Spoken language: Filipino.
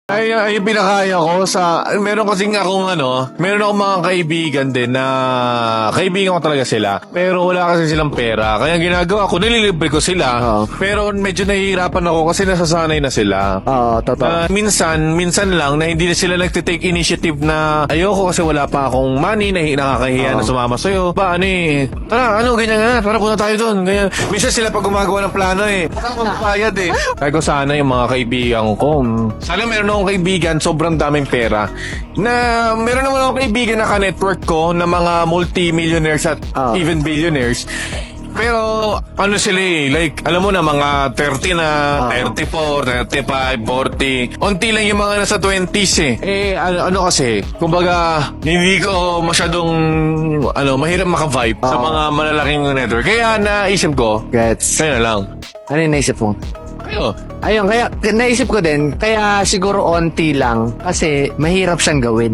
Ay, pinakaya ko meron kasing akong meron akong mga kaibigan din na kaibigan ko talaga sila. Pero wala kasi silang pera. Kaya ginagawa ko, nililibre ko sila. Pero medyo nahihirapan ako kasi nasasanay na sila. Totoo. Minsan lang na hindi na sila nagtitake initiative na ayoko kasi wala pa akong money, nakakahiya na sumama sa'yo. Tara, ganyan nga, tara punta tayo doon. Ganyan. Minsan sila pag gumagawa ng plano parang magpapayad Kaya ko sana yung mga kaibigan ko. Sana meron akong kaibigan, sobrang daming pera. Meron naman akong kaibigan na ka-network ko na mga multi-millionaires at even billionaires. Pero, sila like, alam mo na, mga 30 na, 34, 35, 40. Unti lang yung mga nasa 20s kasi, kumbaga, hindi ko masyadong, mahirap maka-vibe sa mga malalaking network. Kaya naisip ko, Gets. kaya na lang. Ano yung naisip mo? Ayun, kaya naisip ko din, kaya siguro onti lang kasi mahirap siyang gawin.